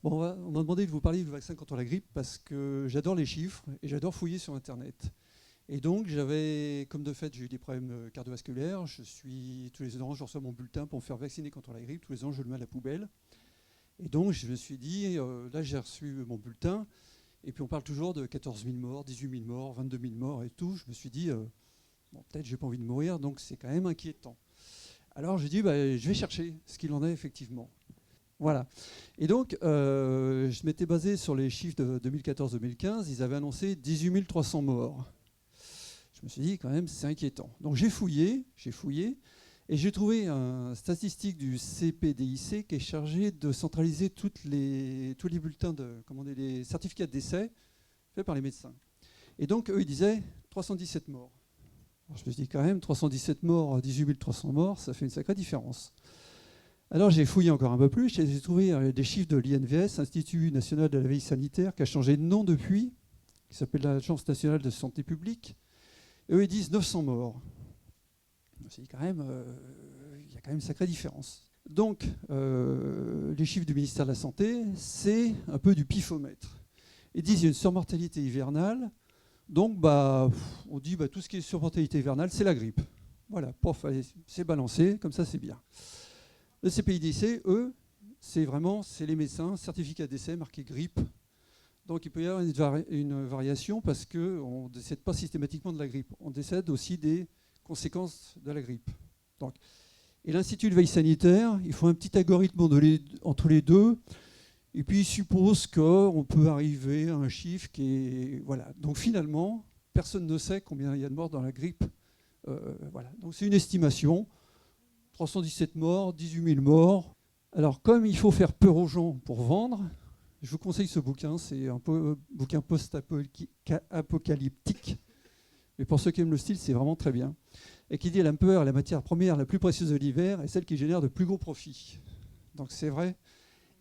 Bon, on m'a demandé de vous parler du vaccin contre la grippe parce que j'adore les chiffres et j'adore fouiller sur Internet. Et donc, comme de fait, j'ai eu des problèmes cardiovasculaires. Tous les ans, je reçois mon bulletin pour me faire vacciner contre la grippe. Tous les ans, je le mets à la poubelle. Et donc, je me suis dit, là, j'ai reçu mon bulletin. Et puis, on parle toujours de 14 000 morts, 18 000 morts, 22 000 morts et tout. Je me suis dit, bon, peut-être j'ai pas envie de mourir, donc c'est quand même inquiétant. Alors, j'ai dit, je vais chercher ce qu'il en est effectivement. Voilà. Et donc, je m'étais basé sur les chiffres de 2014-2015. Ils avaient annoncé 18 300 morts. Je me suis dit, quand même, c'est inquiétant. Donc, j'ai fouillé, et j'ai trouvé un statistique du CPDIC qui est chargé de centraliser tous les bulletins les certificats de décès faits par les médecins. Et donc, eux, ils disaient 317 morts. Alors, je me suis dit, quand même, 317 morts, 18 300 morts, ça fait une sacrée différence. Alors j'ai fouillé encore un peu plus, j'ai trouvé des chiffres de l'INVS, Institut national de la veille sanitaire, qui a changé de nom depuis, qui s'appelle l'Agence nationale de santé publique. Et eux, ils disent 900 morts. C'est quand même, il y a quand même une sacrée différence. Donc, les chiffres du ministère de la Santé, c'est un peu du pifomètre. Ils disent qu'il y a une surmortalité hivernale, donc on dit tout ce qui est surmortalité hivernale, c'est la grippe. Voilà, pof, allez, c'est balancé, comme ça c'est bien. Le CPIDC, eux, c'est les médecins, certificat d'essai marqué grippe. Donc il peut y avoir une variation parce qu'on ne décède pas systématiquement de la grippe. On décède aussi des conséquences de la grippe. Et l'Institut de veille sanitaire, il faut un petit algorithme entre les deux. Et puis il suppose qu'on peut arriver à un chiffre qui est... Voilà. Donc finalement, personne ne sait combien il y a de morts dans la grippe. Voilà. Donc c'est une estimation. 317 morts, 18 000 morts. Alors, comme il faut faire peur aux gens pour vendre, je vous conseille ce bouquin. C'est un bouquin post-apocalyptique. Mais pour ceux qui aiment le style, c'est vraiment très bien. Et qui dit la peur est la matière première la plus précieuse de l'hiver et celle qui génère de plus gros profits. Donc, c'est vrai.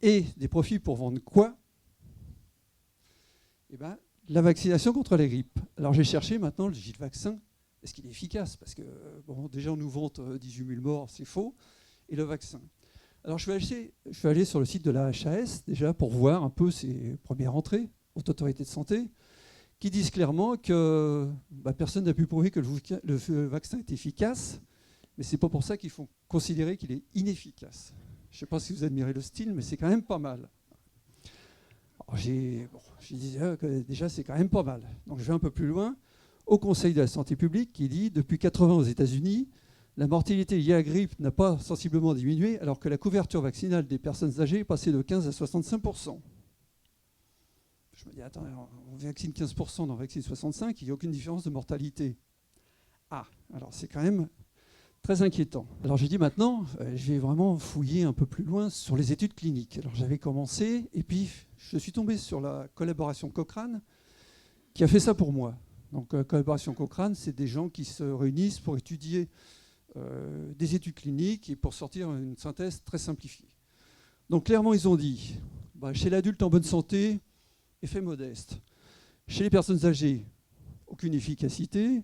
Et des profits pour vendre quoi ? Eh bien, la vaccination contre la grippe. Alors, j'ai cherché maintenant le vaccin. Est-ce qu'il est efficace ? Parce que, bon, déjà, on nous vante 18 000 morts, c'est faux. Et le vaccin. Alors, je suis allé sur le site de la HAS, déjà, pour voir un peu ses premières entrées, Haute Autorité de Santé, qui disent clairement que personne n'a pu prouver que le vaccin est efficace, mais ce n'est pas pour ça qu'il faut considérer qu'il est inefficace. Je ne sais pas si vous admirez le style, mais c'est quand même pas mal. Je disais que déjà, c'est quand même pas mal. Donc, je vais un peu plus loin. Au Conseil de la santé publique qui dit depuis 80 aux États-Unis, la mortalité liée à la grippe n'a pas sensiblement diminué alors que la couverture vaccinale des personnes âgées est passée de 15 à 65%. Je me dis, attends, on vaccine 15%, on vaccine 65%, il n'y a aucune différence de mortalité. Ah, alors c'est quand même très inquiétant. Alors j'ai dit maintenant, je vais vraiment fouiller un peu plus loin sur les études cliniques. Alors j'avais commencé et puis je suis tombé sur la collaboration Cochrane qui a fait ça pour moi. Donc, collaboration Cochrane, c'est des gens qui se réunissent pour étudier des études cliniques et pour sortir une synthèse très simplifiée. Donc, clairement, ils ont dit, chez l'adulte en bonne santé, effet modeste. Chez les personnes âgées, aucune efficacité.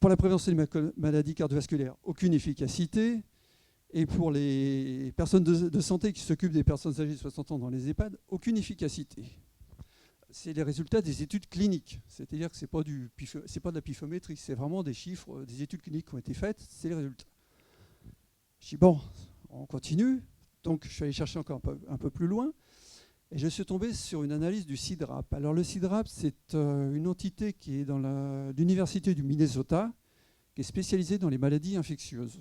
Pour la prévention des maladies cardiovasculaires, aucune efficacité. Et pour les personnes de santé qui s'occupent des personnes âgées de 60 ans dans les EHPAD, aucune efficacité. C'est les résultats des études cliniques. C'est-à-dire que ce n'est pas de la pifométrie, c'est vraiment des chiffres, des études cliniques qui ont été faites, c'est les résultats. Je dis, bon, on continue. Donc, je suis allé chercher encore un peu plus loin. Et je suis tombé sur une analyse du CIDRAP. Alors, le CIDRAP, c'est une entité qui est dans l'université du Minnesota, qui est spécialisée dans les maladies infectieuses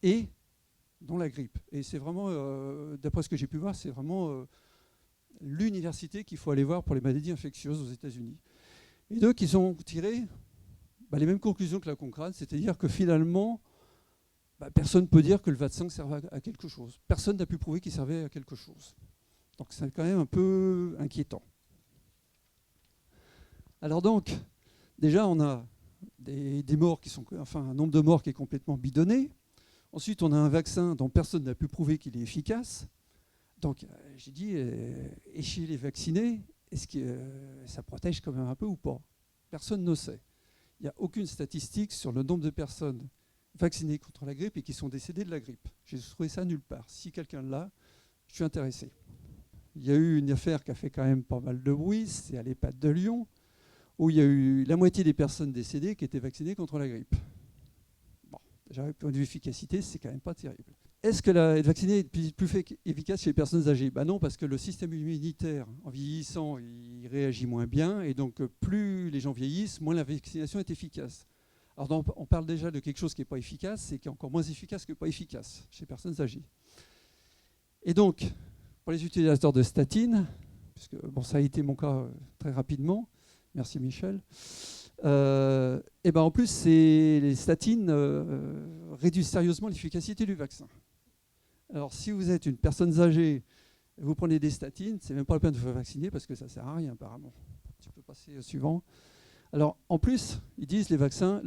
et dans la grippe. Et c'est vraiment, d'après ce que j'ai pu voir, c'est vraiment... l'université qu'il faut aller voir pour les maladies infectieuses aux États-Unis. Et donc, ils ont tiré les mêmes conclusions que la Cochrane, c'est-à-dire que finalement, personne ne peut dire que le vaccin servait à quelque chose. Personne n'a pu prouver qu'il servait à quelque chose. Donc, c'est quand même un peu inquiétant. Alors donc, déjà, on a des morts un nombre de morts qui est complètement bidonné. Ensuite, on a un vaccin dont personne n'a pu prouver qu'il est efficace. Donc, j'ai dit, et chez les vaccinés, est-ce que ça protège quand même un peu ou pas ? Personne ne sait. Il n'y a aucune statistique sur le nombre de personnes vaccinées contre la grippe et qui sont décédées de la grippe. J'ai trouvé ça nulle part. Si quelqu'un l'a, je suis intéressé. il y a eu une affaire qui a fait quand même pas mal de bruit, c'est à l'EHPAD de Lyon, où il y a eu la moitié des personnes décédées qui étaient vaccinées contre la grippe. Bon, déjà, du point de vue efficacité, c'est quand même pas terrible. Est-ce que être vacciné est plus efficace chez les personnes âgées? Non, parce que le système immunitaire, en vieillissant, il réagit moins bien, et donc plus les gens vieillissent, moins la vaccination est efficace. Alors on parle déjà de quelque chose qui n'est pas efficace, et qui est encore moins efficace que pas efficace chez les personnes âgées. Et donc, pour les utilisateurs de statines, puisque ça a été mon cas très rapidement, merci Michel, et en plus, les statines réduisent sérieusement l'efficacité du vaccin. Alors, si vous êtes une personne âgée, vous prenez des statines, c'est même pas la peine de vous vacciner parce que ça sert à rien apparemment. Tu peux passer au suivant. Alors, en plus, ils disent le vaccin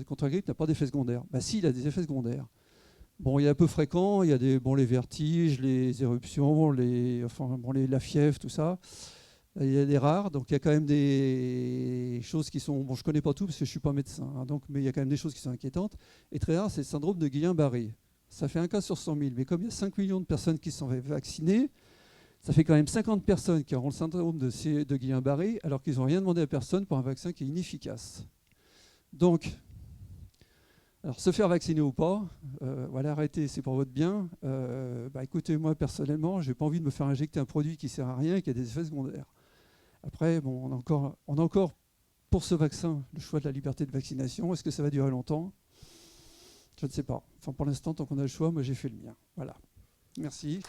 contre la grippe n'a pas d'effet secondaire. Si, il a des effets secondaires. Bon, il est un peu fréquent, il y a les vertiges, les éruptions, la fièvre, tout ça. Il y a des rares, donc il y a quand même des choses qui sont... Bon, je ne connais pas tout parce que je ne suis pas médecin, mais il y a quand même des choses qui sont inquiétantes. Et très rare, c'est le syndrome de Guillain-Barré. Ça fait un cas sur 100 000, mais comme il y a 5 millions de personnes qui sont vaccinées, ça fait quand même 50 personnes qui auront le syndrome de Guillain-Barré, alors qu'ils n'ont rien demandé à personne pour un vaccin qui est inefficace. Donc, alors se faire vacciner ou pas, arrêtez, c'est pour votre bien. Écoutez, moi personnellement, je n'ai pas envie de me faire injecter un produit qui ne sert à rien et qui a des effets secondaires. Après, on a encore pour ce vaccin le choix de la liberté de vaccination. Est-ce que ça va durer longtemps ? Je ne sais pas. Pour l'instant, tant qu'on a le choix, moi j'ai fait le mien. Voilà. Merci.